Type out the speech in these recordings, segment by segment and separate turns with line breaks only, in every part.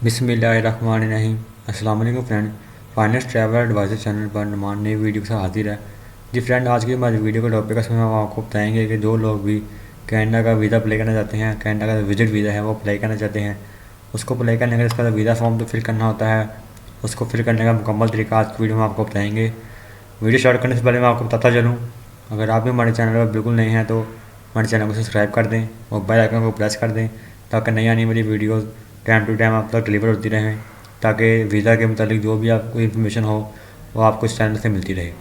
बिस्मिल्लाहिर्रहमानिर्रहीम। अस्सलाम वालेकुम friend. Finance travel advisor channel पर नुमान नई वीडियो के साथ हाजिर है। जी फ्रेंड, आज की हमारी वीडियो का टॉपिक है, हम आपको बताएंगे कि जो लोग भी कनाडा का वीज़ा अप्लाई करना चाहते हैं, कनाडा का विजिट वीज़ा है वो अप्लाई करना चाहते हैं, उसको अप्लाई करने का इसका वीज़ा फॉर्म तो फिल करना होता है, उसको फिल करने का मुकम्मल तरीका आज की वीडियो में आपको बताएंगे। वीडियो स्टार्ट करने से पहले मैं आपको बताता चलूँ, अगर आप भी हमारे चैनल पर बिल्कुल नए हैं तो हमारे चैनल को सब्सक्राइब कर दें और बेल आइकन को प्रेस कर दें ताकि नई आने वाली वीडियोज़ टाइम टू टाइम आप तक डिलीवर होती रहें, ताकि वीज़ा के मतलब जो भी आपको इन्फॉर्मेशन हो वो आपको इस चैनल से मिलती रहे।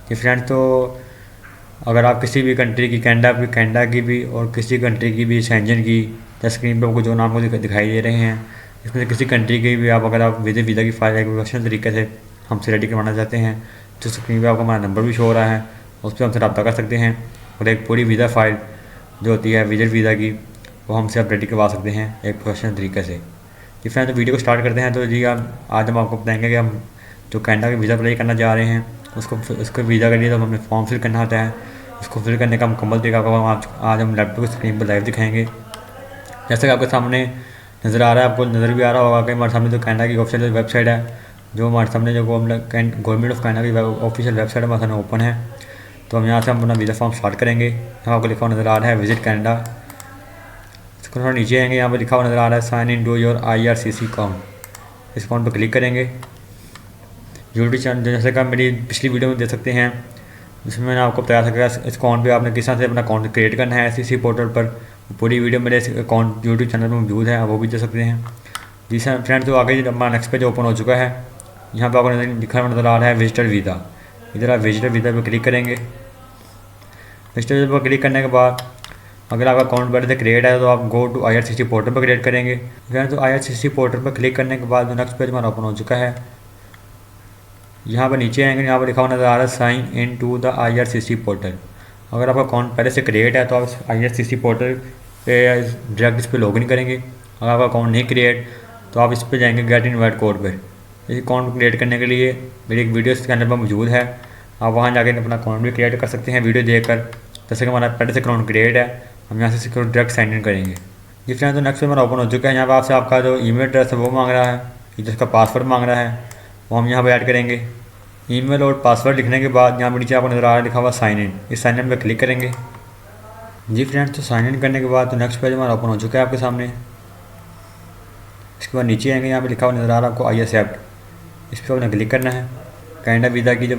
कि फ्रेंड्स, तो अगर आप किसी भी कंट्री की, कनाडा की भी और किसी कंट्री की भी, शेंजन की, या स्क्रीन पर आपको जो नाम को दिखाई दे रहे हैं, इसमें से किसी कंट्री की भी आप, अगर आप वीज़ा की फाइल एक प्रोफेशनल तरीके से हमसे रेडी करवाना चाहते हैं तो स्क्रीन पर आपको हमारा नंबर भी शो हो रहा है, उस पर हमसे रब्ता कर सकते हैं और एक पूरी वीज़ा फ़ाइल जो होती है विजिट वीज़ा की वो हमसे आप रेडी करवा सकते हैं एक प्रोफेशनल तरीके से। जी फ्रेंड, तो वीडियो को स्टार्ट करते हैं। तो जी आज हम आपको बताएंगे कि हम जो कनाडा का वीज़ा अप्लाई करना जा रहे हैं उसको वीज़ा के लिए तो हमें फॉर्म फिल करना होता है। उसको फिल करने का मुकम्मल तरीका को आज हम लैपटॉप की स्क्रीन पर लाइव दिखाएंगे। जैसे कि आपके सामने नज़र आ रहा है, आपको नज़र भी आ रहा होगा कि हमारे सामने जो कनाडा की ऑफिशियल वेबसाइट है, जो हमारे सामने जो गवर्नमेंट ऑफ कनाडा की ऑफिशियल वेबसाइट हमारे सामने ओपन है। तो हम यहाँ से हम अपना वीज़ा फॉर्म स्टार्ट करेंगे। यहाँ आपको लिखा हुआ नज़र आ रहा है विजिट कनाडा। इसको थोड़ा नीचे आएंगे, यहाँ पर लिखा हुआ नज़र आ रहा है sign in to your IRCC account. इस अकाउंट पर क्लिक करेंगे। यूट्यूब चैनल जैसे कि आप मेरी पिछली वीडियो में देख सकते हैं, जिसमें मैंने आपको बताया था कि इस अकाउंट पे आपने किस तरह से अपना अकाउंट क्रिएट करना है IRCC पोर्टल पर। पूरी वीडियो मेरे अकाउंट यूट्यूब चैनल पर मौजूद है, वो भी देख सकते हैं। जी सर फ्रेंड्स, तो आगे हमारा नेक्स्ट पेज ओपन हो चुका है। यहाँ पर आपको लिखा हुआ नज़र आ रहा है विजिटर वीज़ा। इधर आप विजिटर वीज़ा पर क्लिक करेंगे। विजिटर वीज़ा पर क्लिक करने के बाद अगर आपका अकाउंट पहले से क्रिएट है तो आप गो टू IRCC पोर्टल पर क्रिएट करेंगे। तो IRCC पोर्टल पर क्लिक करने के बाद नेक्स्ट पेज हमारा ओपन हो चुका है। यहाँ पर नीचे आएंगे, यहाँ पर लिखा हुआ नज़र आ रहा है sign in to the IRCC portal. अगर आपका अकाउंट पहले से क्रिएट है तो आप IRCC पोर्टल पे डायरेक्ट इस पर लॉगिन करेंगे। अगर आपका अकाउंट नहीं क्रिएट तो आप इस पर जाएंगे गेट इनवाइट कोड पर। इस अकाउंट क्रिएट करने के लिए मेरी एक वीडियो इस चैनल पर मौजूद है, आप वहाँ जाकर अपना अकाउंट भी क्रिएट कर सकते हैं वीडियो देखकर। जैसे कि हमारा पहले से अकाउंट क्रिएट है, हम यहाँ से डायरेक्ट साइन इन करेंगे। जी फ्रेंड, तो नेक्स्ट पे हमारा ओपन हो चुका है। यहाँ पर आपसे आपका जो ईमेल एड्रेस है वो मांग रहा है, जिसका पासवर्ड मांग रहा है, वो हम यहाँ पर ऐड करेंगे। ईमेल और पासवर्ड लिखने के बाद यहाँ पर नीचे आपको नज़र आ रहा है लिखा हुआ साइन इन, इस साइन इन पर क्लिक करेंगे। जी फ्रेंड्स, तो साइन इन करने के बाद तो नेक्स्ट पेज हमारा ओपन हो चुका है आपके सामने। इसके बाद नीचे आएंगे, यहाँ पे लिखा हुआ नज़र आ रहा है आपको आई एक्सेप्ट, इस पर आपने क्लिक करना है। कनाडा वीज़ा की जो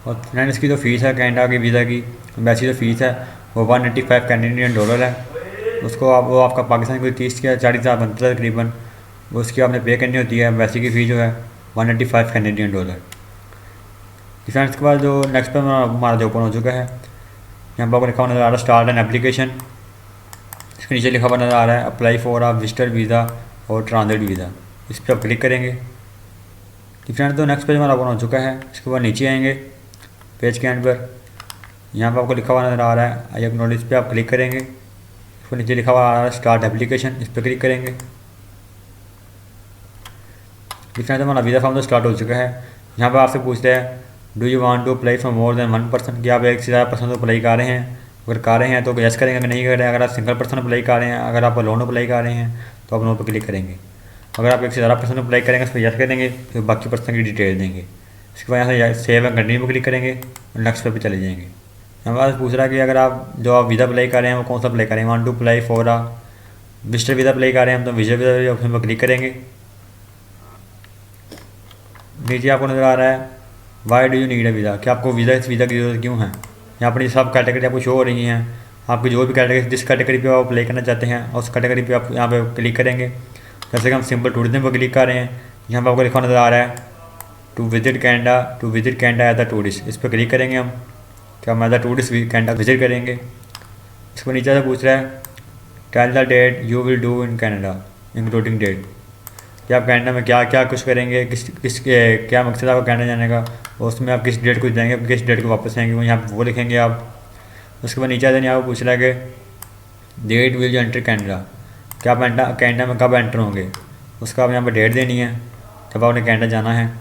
और फ्रेंड इसकी जो फ़ीस है कनाडा की वीज़ा की, वैसी जो फ़ीस है वो $185 कैनेडियन डॉलर है। उसको आप वो आपका पाकिस्तान कोई 30 या 40 हज़ार बनता है तकरीबन, वो उसकी आपने पे करनी होती है। वैसी की फ़ीस जो है $185 कैनेडियन डॉलर। फ्रेंड्स, के बाद जो नेक्स्ट पर हमारा जो ओपन हो चुका है, यहाँ पर आपको लिखा हुआ नज़र आ रहा है स्टार्ट एन एप्लीकेशन। इसके नीचे लिखा हुआ नज़र आ रहा है apply for a visitor visa और ट्रांजिट वीज़ा, इस पर आप क्लिक करेंगे। तो फ्रेंड, तो नेक्स्ट पेज हमारा ओपन हो चुका है। इसके बाद नीचे आएंगे पेज के एंड पर, यहाँ पर आपको लिखा हुआ नज़र आ रहा है आई एक्नॉलेज, इस पर आप क्लिक करेंगे। इसको नीचे लिखा हुआ आ रहा है स्टार्ट एप्लीकेशन, इस पर क्लिक करेंगे। तो फ्रेंड, हमारा वीज़ा फॉर्म तो स्टार्ट हो चुका है। यहाँ पर आपसे पूछते हैं do you want to apply for more than 1 person, कि आप एक से ज़्यादा पर्सन तो अप्लाई कर रहे हैं। अगर कर रहे हैं तो यस करेंगे, अगर नहीं कर रहे हैं, अगर आप सिंगल पर्सन अप्लाई कर रहे हैं, अगर आप लोन अप्लाई कर रहे हैं तो आप नो पर क्लिक करेंगे। अगर आप एक से ज़्यादा पर्सन अप्लाई करेंगे उस पर यस करेंगे, फिर बाकी पर्सन की डिटेल देंगे। इसके बाद यहाँ से सेव एंड कंटिन्यू पर क्लिक करेंगे और नेक्स्ट पे चले जाएंगे। हमारे पास पूछ रहा है कि अगर आप जो आप वीज़ा अप्लाई कर रहे हैं वो कौन सा अप्लाई करें। Want to apply for a visitor visa apply कर रहे हैं हम तो विजिटर वीज़ा ऑप्शन पर क्लिक करेंगे। नीचे आपको नज़र आ रहा है why do you need a visa, कि आपको इस वीज़ा की ज़रूरत क्यों है। यहाँ पर सब कैटेगरी आपको शो हो रही हैं, आपकी जो भी कैटेगरी जिस कैटेगरी पे आप अप्लाई करना चाहते हैं उस कैटेगरी पे आप यहाँ पे क्लिक करेंगे। जैसे कि हम सिंपल टूरिज्म पर क्लिक कर रहे हैं, यहाँ पर आपको लिखा नज़र आ रहा है to visit Canada as a tourist, इस पर क्लिक करेंगे हम कि हम as a tourist Canada visit करेंगे। इसको नीचे से पूछ रहा है tell the date you will do in Canada including date, कि आप कनाडा में क्या क्या कुछ करेंगे, क्या मकसद है आपका कनाडा जाने का, और उसमें आप किस डेट को जाएंगे, किस डेट को वापस आएंगे, वो यहाँ वो लिखेंगे आप। उसके बाद नीचे आते यहाँ पर पूछ रहा है कि date will you enter Canada, क्या आप कनाडा में कब एंटर होंगे, उसका आप यहाँ पर डेट देनी है जब आपने कनाडा जाना है,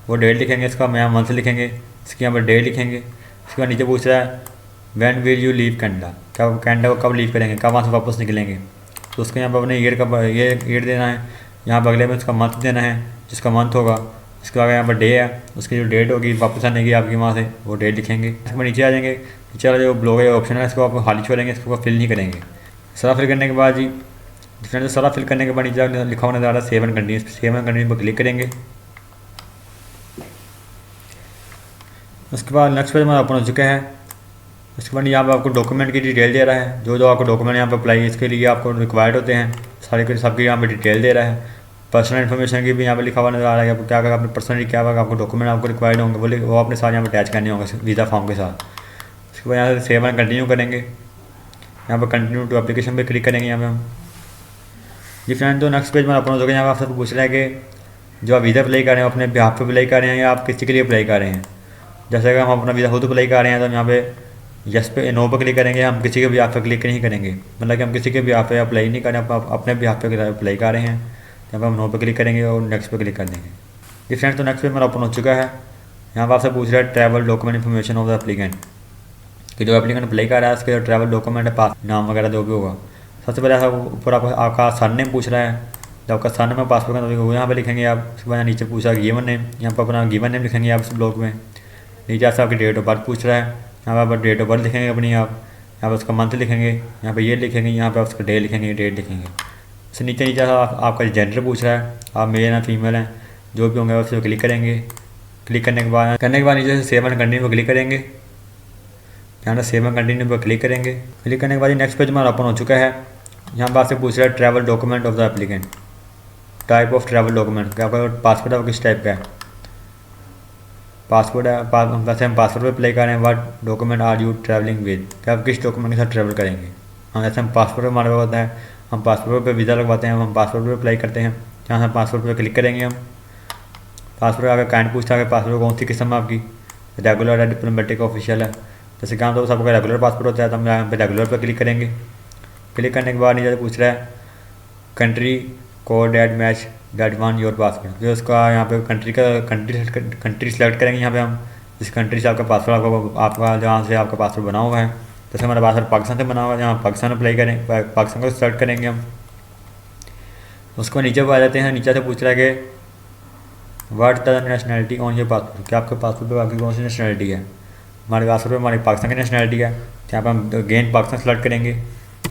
वो डेट लिखेंगे। इसका हम यहाँ मंथ लिखेंगे, इसके यहाँ पर डेट लिखेंगे। इसके बाद नीचे पूछ रहा है when will you leave Canada, क्या आप कनाडा को कब लीव करेंगे, कब वहाँ से वापस निकलेंगे, तो उसको यहाँ पर अपने ईयर देना है। यहाँ पर अगले में उसका मंथ देना है, जिसका मंथ होगा। उसके बाद यहाँ पर डे है, उसकी जो डेट होगी वापस आने की आपकी वहाँ से, वो डेट लिखेंगे। इसके बाद नीचे आ जाएंगे, नीचे वाला जो ब्लॉग है ऑप्शन है, इसको आप खाली छोड़ेंगे, इसको फिल नहीं करेंगे। सारा फिल करने के बाद जी फ्रेंड्स, सारा फिल करने के बाद नीचे लिखा होने जा रहा है save and continue. Save and continue पर क्लिक करेंगे। उसके बाद नेक्स्ट पेज हमारा ओपन हो चुका है। उसके बाद यहाँ पर आपको डॉक्यूमेंट की डिटेल दे रहा है, जो आपको डॉक्यूमेंट यहाँ पर अप्लाई इसके लिए आपको रिक्वायर्ड होते हैं, सारे के सबकी यहाँ पर डिटेल दे रहा है। पर्सनल इन्फॉर्मेशन की भी यहाँ पर लिखा हुआ नजर आ रहा है, आपको क्या अपने पर्सनली क्या आपको डॉक्यूमेंट आपको रिक्वायर्ड होंगे वो अपने साथ यहाँ पर अटैच करने होंगे वीज़ा फॉर्म के साथ। उसके बाद यहाँ से सेव एंड कंटिन्यू करेंगे। यहाँ पर कंटिन्यू टू एप्लीकेशन पे क्लिक करेंगे यहाँ पे हम। जी फ्रेंड, तो नेक्स्ट पेज में ओपन हो जाएगा। यहाँ पर आपसे पूछ रहा है कि जो आप वीज़ा अप्लाई कर रहे हैं अपने बिहाफ पे अप्लाई कर रहे हैं या आप किसी के लिए अप्लाई कर रहे हैं। जैसे कि हम अपना वीज़ा खुद अप्लाई कर रहे हैं तो हम यहाँ पे यस पे नो पर क्लिक करेंगे, हम किसी के बिहाफ पे क्लिक नहीं करेंगे, मतलब कि हम किसी के बिहाफ पे अप्लाई नहीं करें, अपने बिहाफ पे अप्लाई कर रहे हैं। यहाँ पर हम नो पर क्लिक करेंगे और नेक्स्ट पे क्लिक कर देंगे। जी फ्रेंड, तो नेक्स्ट पेज मेरा ओपन हो चुका है। यहाँ पर आपसे पूछ रहा है travel document information of the applicant, कि जो एप्लीकेंट अप्लाई कर रहा है उसके जो ट्रैवल डॉक्यूमेंट है, पास नाम वगैरह जो भी होगा। सबसे पहले ऊपर आपका सरनेम पूछ रहा है, जब आपका सरनेम है पासपोर्ट का तो यहाँ पे लिखेंगे आप। उसके बाद नीचे पूछा गिवन नेम, यहाँ पर अपना गिवन नेम लिखेंगे आप इस ब्लॉक में। नीचे से आपकी डेट ऑफ बर्थ पूछ रहा है, यहाँ पर डेट ऑफ बर्थ लिखेंगे अपनी आप। यहाँ पर उसका मंथ लिखेंगे, यहाँ पर ये लिखेंगे, यहाँ पर उसका डे लिखेंगे, डेट लिखेंगे। इससे नीचे आपका जेंडर पूछ रहा है, आप मेल हैं फीमेल हैं, जो भी होंगे उसको क्लिक करेंगे। क्लिक करने के बाद नीचे से सेव एंड कंटिन्यू पर क्लिक करेंगे। यहाँ से सेव एंड कंटिन्यू पर क्लिक करेंगे। क्लिक करने के बाद नेक्स्ट पेज हमारा ओपन हो चुका है। यहाँ पर आपसे पूछ रहा है travel document of the applicant, type of travel document, क्या आपका पासपोर्ट है किस टाइप का है। पासपोर्ट है, वैसे हम पासपोर्ट पे अप्लाई कर रहे हैं। What document are you travelling with, क्या आप किस डॉक्यूमेंट के साथ ट्रैवल करेंगे। हम जैसे हम पासपोर्ट हमारे पास होता है, हम पासपोर्ट पे वीज़ा लगवाते हैं, हम पासपोर्ट पे अप्लाई करते हैं। यहाँ से पासपोर्ट पे क्लिक करेंगे हम। पासपोर्ट अगर काइंड पूछता है कि पासपोर्ट कौन सी किस्म है आपकी, रेगुलर है, डिप्लोमेटिक, ऑफिशियल है। जैसे कि हम तो सबका रेगुलर पासपोर्ट होता है तो हम यहाँ पे रेगुलर पर क्लिक करेंगे। क्लिक करने के बाद नीचे पूछ रहा है country code date match date one your passport, जो उसका यहाँ पे कंट्री सेलेक्ट करेंगे। यहाँ पे हम जिस कंट्री से आपका पासपोर्ट आपका जहाँ से आपका पासपोर्ट बना हुआ है, जैसे हमारा पासपोर्ट पाकिस्तान से बना हुआ है, जहाँ पाकिस्तान अप्लाई करें, पाकिस्तान को सेलेक्ट करेंगे हम। उसको नीचे पर आ जाते हैं। नीचे से पूछ रहा है कि what the nationality on your passport, क्या आपके पासपोर्ट पर आपकी कौन सी नेशनैलिटी है। हमारे पासपोर्ट पर हमारी पाकिस्तान की नेशनैलिटी है, यहाँ पर हम अगेन पाकिस्तान सेलेक्ट करेंगे।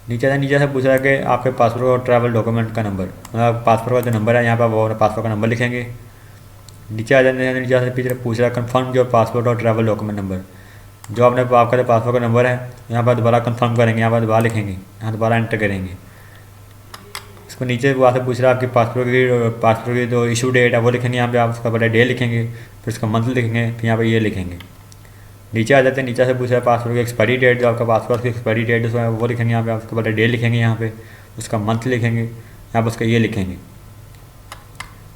नीचे से पूछ रहा है कि आपके पासपोर्ट और ट्रैवल डॉक्यूमेंट का नंबर, मतलब पासपोर्ट का जो नंबर है यहाँ पर वो पासपोर्ट का नंबर लिखेंगे। नीचे आ जाते हैं। नीचे से पीछे पूछ रहा है कंफर्म योर पासपोर्ट और ट्रैवल डॉक्यूमेंट नंबर, जो आपका जो पासपोर्ट का नंबर है यहाँ पर दोबारा कंफर्म करेंगे, यहाँ पर दोबारा लिखेंगे, यहाँ दोबारा एंटर करेंगे। इसको नीचे वहाँ से पूछ रहा है आपकी पासपोर्ट की जो इशू डेट है वो लिखेंगे, यहाँ पे आप उसका पहले डे लिखेंगे, फिर उसका मंथ लिखेंगे, फिर यहाँ पर ये लिखेंगे। नीचे आ जाते हैं। नीचे से पूछा है पासपोर्ट की एक्सपायरी डेट, जो आपका पासपोर्ट की एक्सपायरी डेट है वो लिखेंगे, यहाँ पे आप उसका पहले डे लिखेंगे, यहाँ पे उसका मंथ लिखेंगे, यहाँ पर उसका ये लिखेंगे।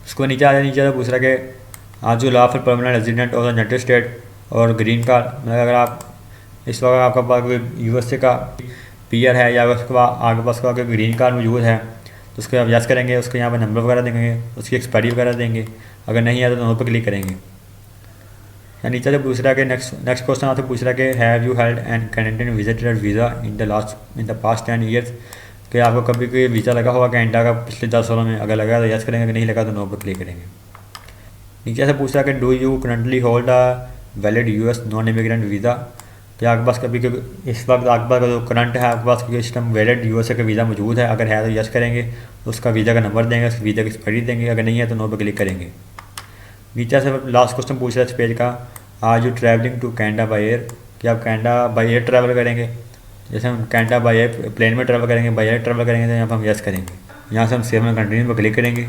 उसको नीचे आ जाए। नीचे से पूछ रहा है कि आज जो lawful permanent resident of the United state और ग्रीन कार्ड, मतलब अगर आप इस वक्त आपका पास कोई USA का PR है या उसके बाद आगे पास का ग्रीन कार्ड मौजूद है तो उसको आप यस करेंगे। उसको यहाँ पर नंबर वगैरह देंगे, उसकी एक्सपायरी वगैरह देंगे। अगर नहीं है तो नंबर पर क्लिक करेंगे। या नीचे से पूछ रहा है कि नेक्स्ट क्वेश्चन आपसे पूछ रहा है कि have you held and Canadian visited visa in the past 10 years, कि आपको कभी कोई वीज़ा लगा होगा कनाडा का पिछले 10 सालों में। अगर लगा तो यस करेंगे, अगर नहीं लगा तो नो पर क्लिक करेंगे। नीचे से पूछ रहा है कि do you currently hold a valid US non immigrant visa, कि आपके पास कभी इस वक्त आपके पास जो करंट है आपके पास इस टाइम वैलिड USA का वीज़ा मौजूद है। अगर है तो यस करेंगे, तो उसका वीज़ा का नंबर देंगे, उसकी वीज़ा की एक्सपायरी देंगे। अगर नहीं है तो नो पर क्लिक करेंगे। नीचे से लास्ट क्वेश्चन पूछ रहा है इस पेज का, are you travelling to Canada by air, कि आप कैनेडा बाई एयर ट्रैवल करेंगे। जैसे हम कैनेडा बाई एयर प्लेन में ट्रैवल करेंगे, बाई एयर ट्रैवल करेंगे तो यहाँ पर हम यस करेंगे। यहाँ से हम सेव एंड कंटिन्यू पर क्लिक करेंगे।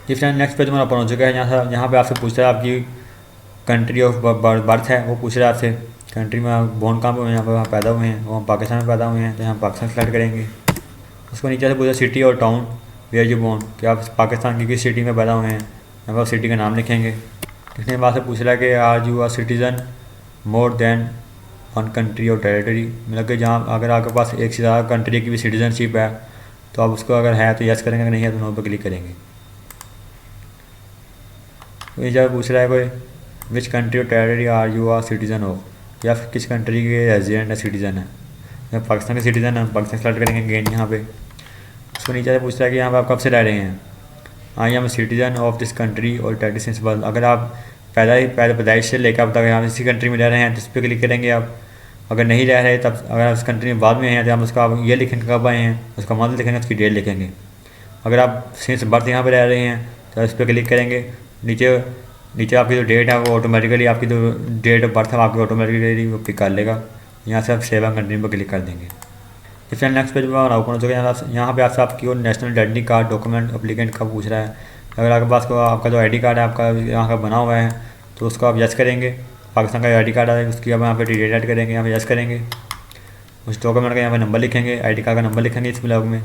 जी फ्रेंड, नेक्स्ट पेज हमारा ओपन हो चुका है। यहाँ पे आपसे पूछ रहा है आपकी कंट्री ऑफ बर्थ है, वो पूछ रहा है आपसे कंट्री में आप बोर्न कहाँ पे यहाँ पर पैदा हुए हैं, वो हम पाकिस्तान में पैदा हुए हैं तो यहाँ पाकिस्तान सेलेक्ट करेंगे। उसको नीचे से पूछा सिटी और टाउन वेयर यू बोर्न, कि आप पाकिस्तान की किस सिटी में पैदा हुए हैं, यहाँ पर सिटी का नाम लिखेंगे। लिखने के बाद से पूछ रहा है कि are you are citizen more than one country और टेरिटरी, मतलब कि जहाँ अगर आपके पास एक से ज़्यादा कंट्री की भी सिटीजनशिप है तो आप उसको अगर है तो यस करेंगे, अगर नहीं है तो नो पर क्लिक करेंगे। तो ये जब पूछ रहा है कोई विच कंट्री और territory are you are citizen of, या किस कंट्री के रेजिडेंट है, सिटीज़न है। या पाकिस्तान के सिटीज़न है, पाकिस्तान सेलेक्ट करेंगे अगेन यहाँ पे। उसको नीचे से पूछ रहा है कि यहाँ पर आप कब से रह रहे हैं। I am citizen of this country और टैटी सिंस बर्थ। अगर आप पहले पैदाइश से लेकर अब तक यहाँ इसी कंट्री में रह रहे हैं तो इस पर क्लिक करेंगे आप। अगर नहीं रह रहे तब अगर आप इस कंट्री में बाद में हैं तो हम उसका ये लिखेंगे कब आए हैं, उसका मंथ लिखेंगे, उसकी डेट लिखेंगे। अगर आप सिंस बर्थ यहाँ पर रह रहे हैं तो इस पर क्लिक करेंगे। नीचे आपकी जो डेट है वो ऑटोमेटिकली आपकी जो डेट ऑफ बर्थ है आपकी ऑटोमेटिकली वो पिक कर लेगा। यहाँ से आप सेव एंड कंटिन्यू पर क्लिक कर देंगे। फिर नेक्स्ट पेज में ओपन हो चुका है। यहाँ पे आपसे आपकी national identity card document applicant का पूछ रहा है। अगर आपके पास आपका जो आईडी कार्ड है आपका यहाँ का बना हुआ है तो उसको आप यस करेंगे। पाकिस्तान का आईडी कार्ड है उसकी आप यहाँ पे डिटेल ऐड करेंगे, यहाँ पे यस करेंगे। उस डॉक्यूमेंट का यहाँ पे नंबर लिखेंगे, आईडी कार्ड का नंबर लिखेंगे इस ब्लॉग में।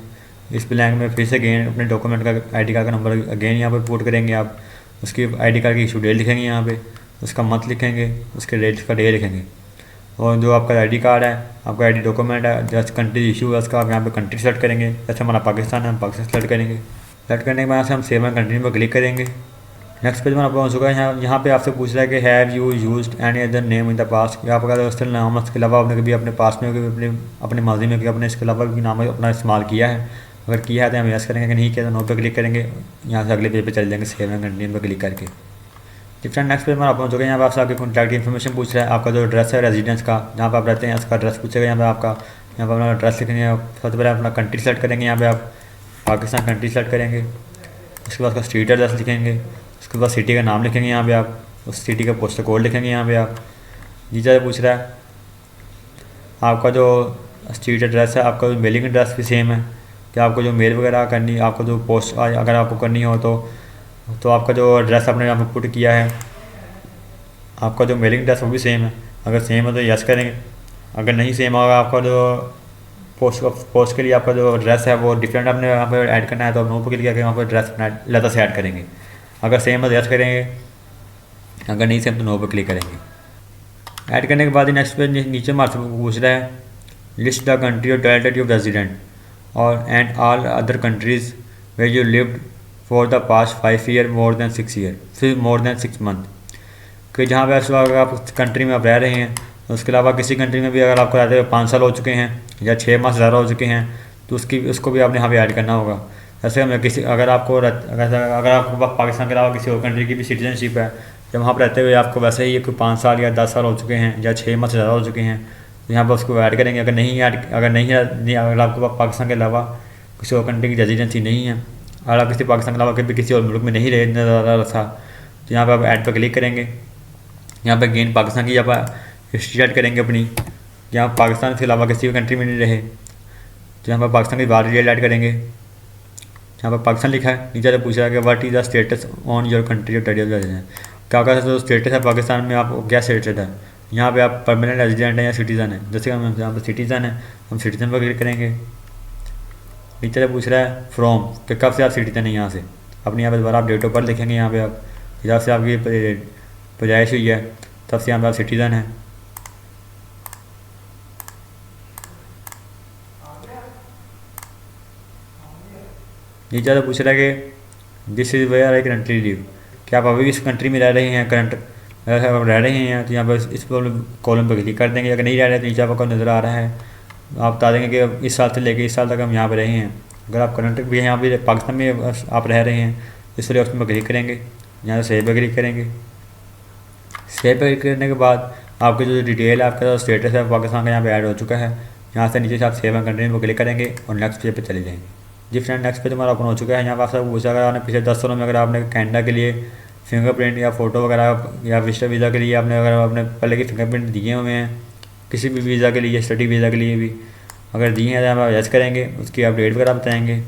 इस ब्लैंक में फिर से अगेन अपने डॉक्यूमेंट का आईडी कार्ड का नंबर अगेन यहाँ पर पुट करेंगे आप। उसकी आईडी कार्ड की इशू डेट लिखेंगे यहाँ पे, उसका मंथ लिखेंगे, उसके डेट का डे लिखेंगे। और जो आपका आईडी कार्ड है आपका आईडी डॉक्यूमेंट है जस्ट कंट्री इशू है उसका आप यहाँ पे कंट्री सेलेक्ट करेंगे। जैसे हमारा पाकिस्तान है हम पाकिस्तान सेलेक्ट करेंगे। सेलेक्ट करने के बाद से हम सेव एंड कंटिन्यू पर क्लिक करेंगे। नेक्स्ट पेज में आपको पहुँच चुका है। यहाँ पे आपसे पूछ रहा है कि have you used any other name in the past. या आपका दोस्त नाम इसके अलावा आपने कभी अपने पास में अपने माजी में अपने इसके अलावा भी नाम अपना इस्तेमाल किया है। अगर किया है तो हम यस करेंगे, कि नहीं किया तो नो पे क्लिक करेंगे। यहाँ से अगले पेज पे चल जाएंगे सेव एंड कंटिन्यू पर क्लिक करके। फ्रेंड नेक्स्ट पेज में आप पहुँच चुके हैं। यहाँ पर आपसे आपकी कॉन्टैक्ट इन्फॉर्मेशन पूछ रहा है, आपका जो एड्रेस है रेजिडेंस का जहाँ पर आप रहते हैं उसका एड्रेस पूछेगा। यहाँ पर अपना एड्रेस लिखेंगे। सबसे पहले अपना कंट्री सेलेक्ट करेंगे, यहाँ पे आप पाकिस्तान कंट्री सेलेक्ट करेंगे। उसके बाद उसका स्ट्रीट एड्रेस लिखेंगे। उसके बाद सिटी का नाम लिखेंगे, यहाँ पे आप उस सिटी का पोस्टल कोड लिखेंगे। यहाँ पे आप जीजा पूछ रहा है आपका जो स्ट्रीट एड्रेस है आपका जो मेलिंग एड्रेस भी सेम है कि आपको जो मेल वगैरह करनी, आपको जो पोस्ट अगर आपको करनी हो तो आपका जो एड्रेस आपने यहाँ पर पुट किया है आपका जो मेलिंग एड्रेस वो भी सेम है। अगर सेम है तो यस करेंगे, अगर नहीं सेम होगा आपका जो पोस्ट के लिए आपका जो एड्रेस है वो डिफरेंट आपने यहाँ पर ऐड करना है तो आप नो पर क्लिक करके वहाँ पर एड्रेस अलग से ऐड करेंगे। अगर सेम है तो यस करेंगे, अगर नहीं सेम तो नो पर क्लिक करेंगे। ऐड करने के बाद नेक्स्ट पे नीचे मार्क्स पूछ रहा है लिस्ट द कंट्री और टेरिटरी ऑफ रेजिडेंट और and all other countries where you lived for the past 5 year more than 6 year फिर मोर देन 6 मंथ। कि जहाँ पे अगर आप उस कंट्री में आप रह रहे हैं उसके अलावा किसी कंट्री में भी अगर आपको रहते हुए 5 साल हो चुके हैं या 6 माह से ज़्यादा हो चुके हैं तो उसको भी आपने यहाँ पे ऐड करना होगा। जैसे हमें अगर आपको पाकिस्तान के अलावा किसी और कंट्री की भी सिटीजनशिप है जब वहाँ पर रहते हुए आपको वैसे ही कोई 5 साल या 10 साल हो चुके हैं या 6 माह से ज़्यादा हो चुके हैं तो यहाँ पर उसको ऐड करेंगे। अगर आपको पाकिस्तान के अलावा किसी और कंट्री की रेजिडेंसी नहीं है, अगर आप पाकिस्तान के अलावा कभी किसी और मुल्क में नहीं रहे इतना ज़्यादा था तो यहाँ पर आप ऐड पर क्लिक करेंगे। यहाँ पर गेन पाकिस्तान की यहाँ पर हिस्ट्री ऐड करेंगे अपनी, यहाँ पाकिस्तान के अलावा किसी भी कंट्री में नहीं रहे तो यहाँ पर पाकिस्तान की बार डिटेल ऐड करेंगे। यहाँ पर पाकिस्तान लिखा है, नीचे से पूछ रहा है कि what is the status on your country और टेरिटरी। क्या जो स्टेटस है पाकिस्तान में आपको क्या स्टेटस है, यहाँ पे आप परमानेंट रेजिडेंट हैं या सिटीज़न है। जैसे हम यहाँ पर सिटीज़न है हम सिटीज़न पर क्लिक करेंगे। नीचे से पूछ रहा है फ्रॉम कि कब से आप सिटीज़न हैं, यहाँ से अपनी यहाँ पर दोबारा आप डेट ऑफ बर्थ लिखेंगे। यहाँ पे आप जब से आपकी पैदाइश हुई है तब से यहाँ पर आप सिटीज़न हैं। नीचे से पूछ रहा है कि this is where I currently live, क्या आप अभी इस कंट्री में रह रहे हैं, करंट अगर आप रह रहे हैं तो यहाँ पर इस कॉलम पर क्लिक कर देंगे। अगर नहीं रह रहे तो नीचे आपको नज़र आ रहा है आप बता देंगे कि इस साल से लेकर इस साल तक हम यहाँ पर रहे हैं। अगर आप करंट भी यहाँ भी पाकिस्तान में आप रह रहे हैं इस वाले ऑप्शन पर क्लिक करेंगे, यहाँ से सेव पर क्लिक करेंगे। सेव पर क्लिक करने के बाद आपकी जो डिटेल है आपका जो स्टेटस है पाकिस्तान का यहाँ पर ऐड हो चुका है। यहाँ से नीचे से आप सेव एंड कंटिन्यू पर क्लिक करेंगे और नेक्स्ट पेज पर चले जाएंगे। जी फ्रेंड नेक्स्ट पेज हमारा ओपन हो चुका है। यहाँ पर आपसे पूछा अगर आपने पिछले 10 सालों में अगर आपने कनाडा के लिए फिंगरप्रिंट या फ़ोटो वगैरह या विजिटर वीज़ा के लिए आपने अगर आपने पहले के फिंगरप्रिंट दिए हुए हैं किसी भी वीज़ा के लिए स्टडी वीज़ा के लिए भी अगर दिए हैं तो हम यस करेंगे, उसकी अपडेट वगैरह बताएंगे।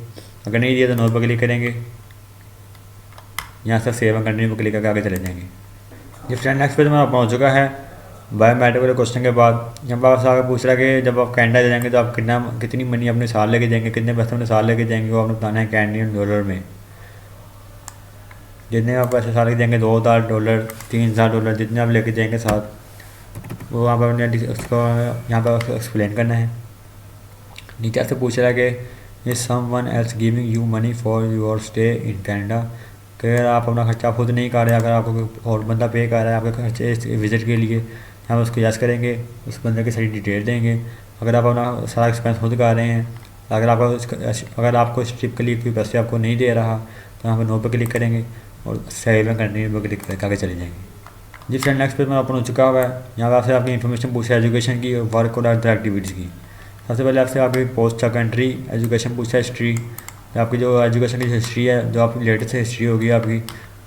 अगर नहीं दिए तो नो पर क्लिक करेंगे, यहाँ से सेव एंड कंटिन्यू पर क्लिक करके आगे चले जाएंगे। जी फ्रेंड नेक्स्ट पेज हमारा पहुँच चुका है। बायोमेट्रिक वाले क्वेश्चन के बाद जब आपसे आगे पूछ रहा है कि जब आप कनाडा जाएंगे तो आप कितनी मनी अपने साल लेके जाएंगे, कितने पैसे अपने साल लेके जाएंगे वो आपने बताना है कैनेडियन डॉलर में। जितने आप पैसे साल के जाएंगे $2,000 $3,000 जितने आप लेके जाएंगे साथ वो आप अपने उसको यहाँ पर एक्सप्लेन करना है। नीचे से पूछ रहा है कि is someone else giving you money for your stay in Canada. कि अगर आप अपना खर्चा खुद नहीं कर रहे, अगर आपको कोई और बंदा पे कर रहा है आपके खर्चे इस विज़िट के लिए, हम उसको यस करेंगे, उस बंदे की सारी डिटेल देंगे। अगर आप अपना सारा एक्सपेंस खुद कर रहे हैं अगर आपको इस ट्रिप के लिए कोई पैसे आपको नहीं दे रहा तो यहाँ पर नो पे क्लिक करेंगे और सेव एंड कंटिन्यू पर क्लिक करके आगे चले जाएंगे। जी फ्रेंड, नेक्स्ट पेज में ओपन हो चुका हुआ है। यहाँ पर आपसे आपकी इन्फॉर्मेशन पूछा है एजुकेशन की, वर्क और अदर एक्टिविटीज़ की। सबसे पहले आपसे आपकी पोस्ट का कंट्री, एजुकेशन पूछा है, हिस्ट्री, तो आपकी जो एजुकेशन की हिस्ट्री है, जो आपकी लेटेस्ट हिस्ट्री होगी आपकी,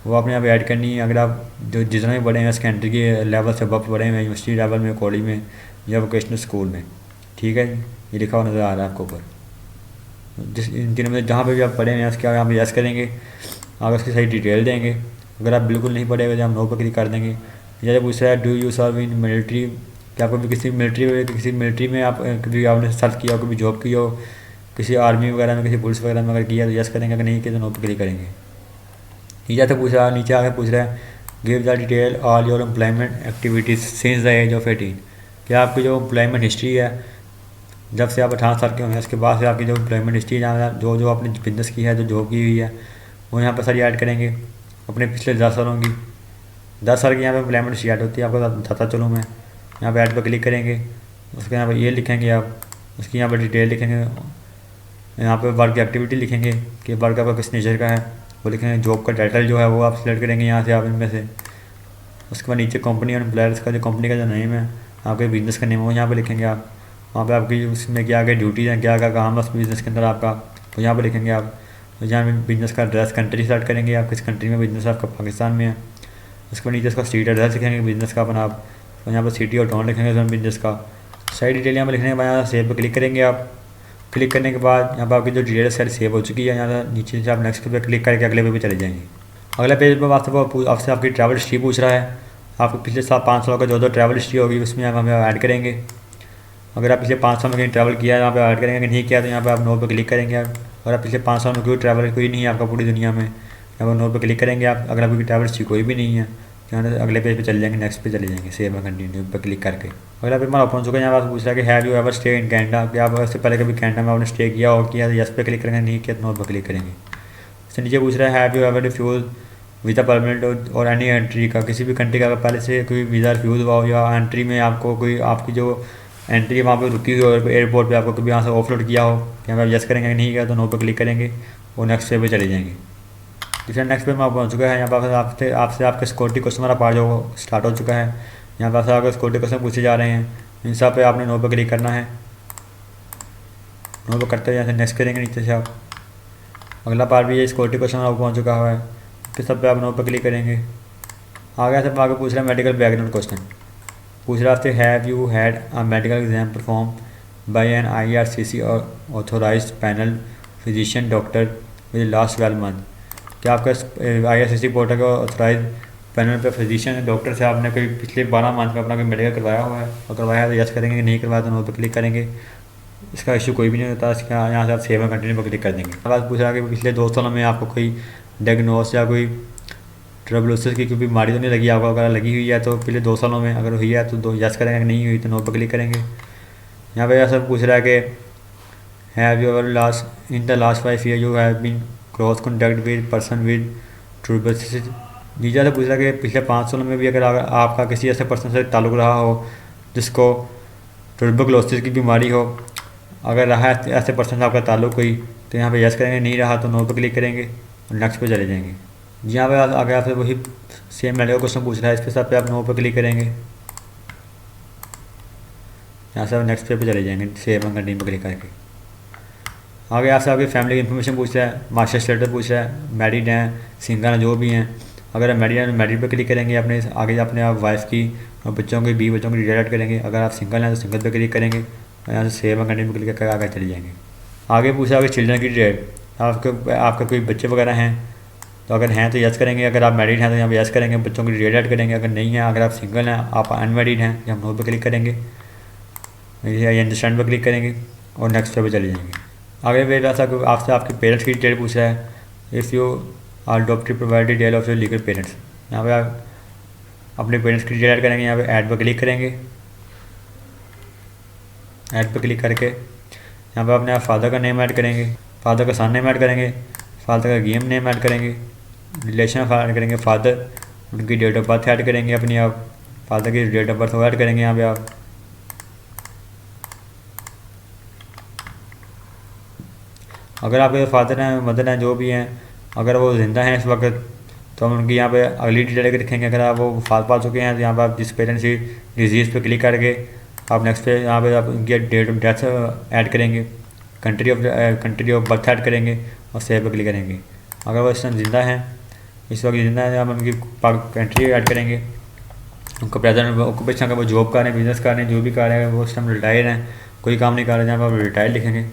वो आपने यहाँ पे ऐड करनी है। अगर आप जो जितना भी पढ़े हैं इस कंट्री के लेवल से अब पढ़े हैं, यूनिवर्सिटी लेवल में, कॉलेज में या वोकेशनल स्कूल में, ठीक है, ये लिखा हुआ नज़र आ रहा है आपको ऊपर। जिस इन तीनों में जहाँ पे भी आप पढ़े हैं इसके यहाँ पे यस करेंगे, आगे उसकी सही डिटेल देंगे। अगर आप बिल्कुल नहीं पढ़े हुए तो हम नो पर क्लिक कर देंगे। जैसे पूछ रहा है do you serve in military, क्या आपको भी किसी मिलिट्री में आप कभी आपने सर्व किया हो, कभी जॉब की हो, किसी आर्मी वगैरह में, किसी पुलिस वगैरह में अगर किया तो यस करेंगे, अगर नहीं किया तो नो पर क्लिक करेंगे। नीचे से पूछ रहा है, नीचे आगे पूछ रहा है give the detail all your employment activities since the age of 18। क्या आपकी जो एम्प्लॉयमेंट हिस्ट्री है जब से आप 18 साल के होंगे उसके बाद से आपकी जो एम्प्लॉयमेंट हिस्ट्री है, जो जो आपने बिजनेस की है, जो जॉब की हुई है, वो यहाँ पर सारी ऐड करेंगे अपने पिछले 10 सालों की। 10 साल की यहाँ पे एम्प्लॉयमेंट हिस्ट्री ऐड होती है, आपको बताता चलूँ मैं। यहाँ पे ऐड पर क्लिक करेंगे, उसके यहाँ पर ये लिखेंगे आप, उसकी यहाँ पर डिटेल लिखेंगे, यहाँ पे वर्क एक्टिविटी लिखेंगे कि वर्क आपका किस नेचर का है, वो लिखेंगे। जॉब का टाइटल जो है वो आप सिलेक्ट करेंगे यहाँ से, आप इनमें से। उसके बाद नीचे कंपनी और एम्प्लॉयर्स का जो कंपनी का जो नेम है, आपके बिजनेस का नेम है, वो यहाँ पे लिखेंगे आप। वहाँ पे आपकी उसमें क्या क्या ड्यूटीज़ हैं, क्या क्या काम है उस बिज़नेस के अंदर आपका, तो यहाँ पे लिखेंगे आप। तो यहाँ पे बिज़नेस का एड्रेस, कंट्री सेलेक्ट करेंगे, आप किस कंट्री में बिज़नेस आपका, पाकिस्तान में है। उसके बाद नीचे उसका स्ट्रीट एड्रेस लिखेंगे बिज़नेस का अपना आप, तो यहाँ पर सिटी और टाउन लिखेंगे उसमें बिज़नेस का। सारी डिटेल यहाँ पर लिखने के बाद यहाँ सेव पर क्लिक करेंगे आप। क्लिक करने के बाद यहाँ पर आपकी जो डिटेल सारी सेव हो चुकी है, यहाँ नीचे से आप नेक्स्ट पे क्लिक करके अगले पे भी चले जाएंगे। अगले पेज पर आपसे आपकी ट्रैवल हिस्ट्री पूछ रहा है। आपको पिछले 5 सालों का जो ट्रैवल हिस्ट्री होगी उसमें हम ऐड करेंगे। अगर आप पिछले 5 साल में कहीं ट्रैवल किया है यहाँ पे ऐड करेंगे, अगर नहीं किया तो यहाँ पे आप नो पे क्लिक करेंगे आप। अगर आप पिछले 5 साल में कोई ट्रैवल कोई नहीं है आपका पूरी दुनिया में, यहाँ पर नो पे क्लिक करेंगे आप। अगर आपकी ट्रैवल हिस्ट्री कोई भी नहीं है तो यहाँ अगले पेज पे चले जाएंगे, नेक्स्ट पे चले जाएंगे, सेव एंड कंटिन्यू पर क्लिक करके। अगला पेज हमारा ओपन चुका है। यहाँ पर पूछ रहा है कि have you ever stay in Canada, कि आप इससे पहले कभी कैनेडा में आपने स्टे किया हो, किया तो यस पे क्लिक करेंगे, नहीं किया तो नो पे क्लिक करेंगे। इससे नीचे पूछ रहा है have you ever refuse visa permanent और एनी एंट्री का, किसी भी कंट्री का अगर पहले से कोई वीज़ा रिफ्यूज़ हुआ हो या एंट्री में आपको कोई आपकी जो एंट्री वहाँ पे रुकी हुई हो एयरपोर्ट पे, आपको कभी यहाँ से ऑफलोड किया हो, क्या आप यस करेंगे, नहीं किया तो नो पे क्लिक करेंगे और नेक्स्ट पे चले जाएंगे। इसलिए नेक्स्ट पे मैं पहुँच चुका है। यहाँ पर आपसे आपके सिक्योरिटी क्वेश्चन वाला पार्ट जो स्टार्ट हो चुका है। यहाँ पर आपके सिक्योरिटी क्वेश्चन पूछे जा रहे हैं, इन सब पे आपने नो पे क्लिक करना है। नो पे करते हुए यहाँ से नेक्स्ट करेंगे नीचे से आप। अगला पार्ट भी ये सिक्योरिटी क्वेश्चन वाला पहुँच चुका हुआ है, कि सब पे आप नो पे क्लिक करेंगे। आगे से आगे पूछ रहा है मेडिकल बैकग्राउंड क्वेश्चन पूछ रहा है have you had a medical exam perform by an IRCC और authorised panel physician doctor with last 12 month. क्या आपका IRCC पोर्टल का ऑथोराइज पैनल पे फिजिशियन डॉक्टर से आपने कोई पिछले 12 मंथ में अपना कोई मेडिकल करवाया हुआ है, और करवाया है तो यस करेंगे, नहीं करवाया तो नो पे क्लिक करेंगे। इसका इशू कोई भी नहीं होता, इसका यहाँ से आप सेव एंड कंटिन्यू पर क्लिक कर देंगे। अब पूछ रहा है कि पिछले 2 सालों में आपको कोई डायग्नोस या कोई ट्यूबरकुलोसिस की कोई बीमारी तो नहीं लगी आपको, अगर लगी हुई है तो पिछले 2 सालों में अगर हुई है तो यस करेंगे, अगर नहीं हुई तो नो पर क्लिक करेंगे। यहाँ पे ऐसा पूछ रहा है कि have you last in the last 5 year you have been cross contact with person with tuberculosis. नीचे से पूछ रहा है कि पिछले 5 सालों में भी अगर आपका किसी ऐसे पर्सन से ताल्लुक़ रहा हो जिसको ट्यूबरकुलोसिस की बीमारी हो, अगर रहा है ऐसे पर्सन से आपका ताल्लुक़ कोई तो यहाँ पे यस करेंगे, नहीं रहा तो नो पर क्लिक करेंगे और नेक्स्ट पे चले जाएंगे। यहाँ पे आगे आपसे वही सेम मेडिकल क्वेश्चन पूछ रहा है, इस पे सब पे आप नो पर क्लिक करेंगे। यहाँ से आप नेक्स्ट पे चले जाएंगे, सेव एंड कंटिन्यू पर क्लिक करके। आगे आपसे आपकी फैमिली की इन्फॉर्मेशन पूछ रहा है, मास्टर स्टेटस पूछ रहा है, मैरिड हैं, सिंगल हैं, जो भी हैं। अगर आप मैरिड हैं तो मैरिड पर क्लिक करेंगे, अपने आगे अपने आप वाइफ की और बच्चों की 20 बच्चों की डिटेल ऐड करेंगे। अगर आप सिंगल हैं तो सिंगल पर क्लिक करेंगे और यहाँ से सेव एंड कंटिन्यू पर क्लिक करके आगे चले जाएंगे। आगे पूछा आगे चिल्ड्रन की डिटेल, आपके कोई बच्चे वगैरह हैं तो अगर हैं तो यस करेंगे, अगर आप मैरिड हैं तो यहाँ पे यस करेंगे, बच्चों की डिटेल ऐड करेंगे। अगर नहीं है, अगर आप सिंगल हैं, आप अनमैरिड हैं, तो हम नो पे क्लिक करेंगे, ये अंडरस्टैंड पर क्लिक करेंगे और नेक्स्ट पे चले जाएंगे। आगे फिर आपसे आपके पेरेंट्स की डिटेल पूछ रहा है, if you are adopted provide detail of your legal parents. यहाँ पे आप अपने पेरेंट्स की डिटेल ऐड करेंगे, यहाँ पे ऐड पर क्लिक करेंगे। ऐड पर क्लिक करके यहाँ पर अपने आप फादर का नेम ऐड करेंगे, फादर का सन नेम ऐड करेंगे, फादर का गेम नेम ऐड करेंगे, रिलेशन ऐड करेंगे, फादर उनकी डेट ऑफ बर्थ ऐड करेंगे अपनी आप, फादर की डेट ऑफ बर्थ वो ऐड करेंगे यहाँ पे आप। अगर आपके फादर हैं, मदर हैं, जो भी हैं, अगर वो ज़िंदा हैं इस वक्त, तो हम उनकी यहाँ पे अगली डिटेल रखेंगे। अगर आप वो वफात पा चुके हैं तो यहाँ पर आप जिस पेरेंट्स की डिजीज़ पे क्लिक करके आप नेक्स्ट पे यहाँ पे आप उनकी डेट ऑफ डेथ ऐड करेंगे, कंट्री ऑफ बर्थ ऐड करेंगे और सेव पे क्लिक करेंगे। अगर वो इस टाइम ज़िंदा हैं, इस वक्त ज़िंदा है, हम उनकी कंट्री ऐड करेंगे, उनका प्रेजेंट ऑक्यूपेशन, अगर वो जॉब कर रहे हैं, बिजनेस कर रहे हैं, जो भी कर रहे हैं, वो उस टाइम रिटायर हैं, कोई काम नहीं कर रहे हैं, जहाँ पर आप रिटायर लिखेंगे,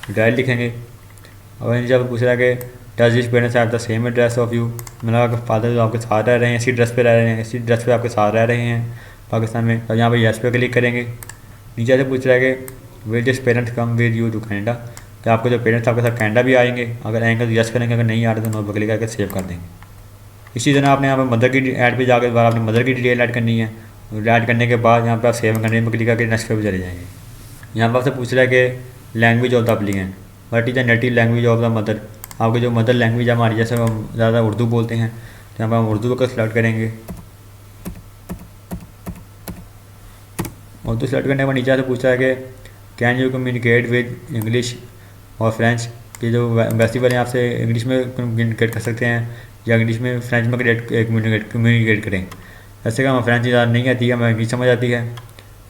रिटायर लिखेंगे। और जब पूछ रहा है कि does this parents have the same address of you, मतलब आपके फादर जो आपके साथ रह रहे हैं, इसी ड्रेस पे रह रहे हैं, इसी ड्रेस पे आपके साथ रह रहे हैं पाकिस्तान में, तो यहाँ पर यस पे क्लिक करेंगे। नीचे से पूछ रहा है कि will this parents come with you to Canada, तो आपके जो पेरेंट्स आपके साथ कनाडा भी आएंगे, अगर आएंगे तो यस करेंगे, अगर नहीं आ रहे तो नो पे क्लिक करके सेव कर देंगे। इसी तरह आपने यहाँ पर मदर की ऐड पे जाकर बार अपनी मदर की डिटेल ऐड करनी है। ऐड करने के बाद यहाँ पे आप सेव करने पर क्लिक करके नेक्स्ट पे चले जाएंगे। यहाँ पर आपसे पूछ रहा है कि language of the applicant, what is the native language of the mother, आपकी जो मदर लैंग्वेज है हमारी, जैसे हम ज़्यादा उर्दू बोलते हैं, तो यहाँ पर हम उर्दू को सिलेक्ट करेंगे। उर्दू सेलेक्ट करने के बाद नीचे से पूछा है कि can you communicate with English और फ्रेंच, कि जो वैसे वाले आपसे इंग्लिश में कम्युनिकेट कर सकते हैं या इंग्लिश में फ्रेंच में कम्युनिकेट करें। जैसे कि हमें फ्रेंच ज़्यादा नहीं आती है, हमें इंग्लिश समझ आती है,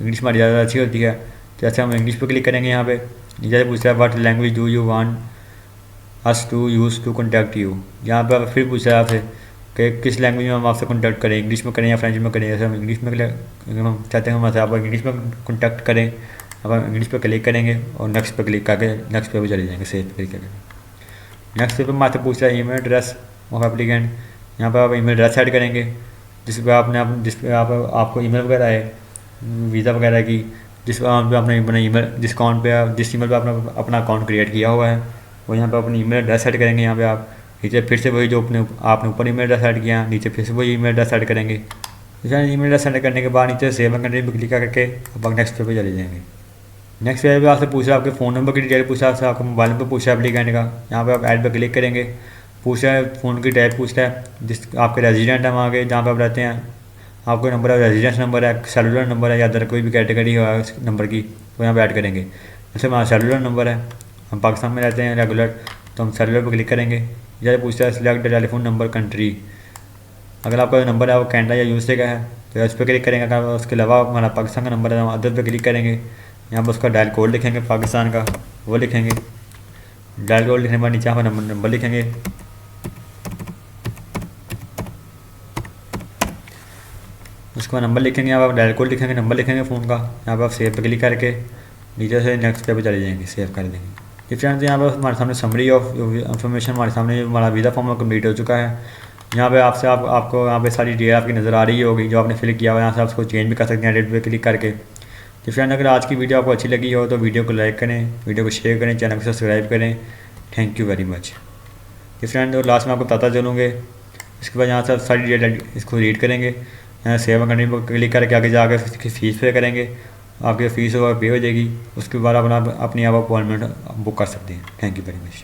इंग्लिश हमारी ज़्यादा अच्छी होती है, तो जैसे हम इंग्लिश पर क्लिक करेंगे। यहाँ पे नीचे से पूछ रहा है what language do you want us to use to contact you, यहाँ पर फिर पूछ रहा है आपसे कि किस लैंग्वेज में हम आपसे कॉन्टैक्ट करें, इंग्लिश में करें या फ्रेंच में करें। जैसे हम इंग्लिश में हम चाहते हैं हम आपसे आप इंग्लिश में कॉन्टैक्ट करें, अब हम इंग्लिश पर क्लिक करेंगे और नेक्स्ट पर क्लिक करके नेक्स्ट पे भी चले जाएंगे, सेव पे क्लिक करके। नेक्स्ट पे आपसे पूछ रहा है ईमेल एड्रेस ऑफ एप्लीकेंट, यहाँ पर आप ईमेल एड्रेस ऐड करेंगे जिस पर जिस पर आपको ईमेल वगैरह है, वीज़ा वगैरह की, जिस पर आपने अपना ईमेल जिस अकाउंट पे जिस ईमेल पर अपना अकाउंट क्रिएट किया हुआ है, वो यहाँ पर अपनी ईमेल एड्रेस ऐड करेंगे। यहाँ पे आप नीचे फिर से वही जो आपने ऊपर ईमेल एड्रेस ऐड किया, नीचे फिर से वही ईमेल एड्रेस ऐड करेंगे। ईमेल एड्रेस ऐड करने के बाद नीचे सेव कंट्री पर क्लिक करके अब नेक्स्ट पे चले जाएंगे। नेक्स्ट पे आपसे पूछा आपके फ़ोन नंबर की डिटेल पूछा, आपसे आपके मोबाइल नंबर पूछा एप्लीकेंट का, यहाँ पे आप ऐड पर क्लिक करेंगे। पूछा है फ़ोन की टाइप पूछता है, जिस आपके रेजिडेंट है वहाँ के जहाँ पर आप रहते हैं, आपको नंबर है रेजिडेंस नंबर है, सेलुलर नंबर है या अदर कोई भी कैटेगरी है उस नंबर की, वो यहाँ पर ऐड करेंगे। जैसे हमारा सेलुलर नंबर है, हम पाकिस्तान में रहते हैं रेगुलर, तो हम सेलुलर पर क्लिक करेंगे। जैसे पूछता है select the telephone number country, अगर आपका नंबर है वो कनाडा या यूएसए का है तो उस पर क्लिक करेंगे। अगर उसके अलावा हमारा पाकिस्तान का नंबर है हम अदर पे क्लिक करेंगे। यहाँ पर उसका डायल कोड लिखेंगे पाकिस्तान का, वो लिखेंगे। डायल कोड लिखने के बाद नीचे यहाँ पर नंबर लिखेंगे। उसके बाद नंबर लिखेंगे, यहाँ पर डायल कोड लिखेंगे, नंबर लिखेंगे फ़ोन का। यहाँ पर आप सेव पे क्लिक करके नीचे से नेक्स्ट पे चले जाएंगे, सेव कर देंगे। ये फ्रेंड्स यहाँ पर हमारे सामने समरी ऑफ इंफॉर्मेशन हमारे सामने हमारा वीज़ा फॉर्म कंप्लीट हो चुका है। यहाँ पे आपसे आपको यहाँ पे सारी डिटेल आपकी नज़र आ रही होगी जो आपने फिल किया हुआ है। यहाँ से आप उसको चेंज भी कर सकते हैं एडिट पे क्लिक करके। तो फ्रेंड अगर आज की वीडियो आपको अच्छी लगी हो तो वीडियो को लाइक करें, वीडियो को शेयर करें, चैनल को सब्सक्राइब करें। Thank you very much. तो फ्रेंड और लास्ट में आपको बताता चलूँगे, इसके बाद यहाँ से आप सारी डिटेल इसको रीड करेंगे। यहाँ सेव करने पर क्लिक करके आगे जाकर इसकी फ़ीस पे करेंगे, आपकी फ़ीस पे हो जाएगी। उसके बाद अपनी आप अपॉइंटमेंट बुक कर सकते हैं। Thank you very much.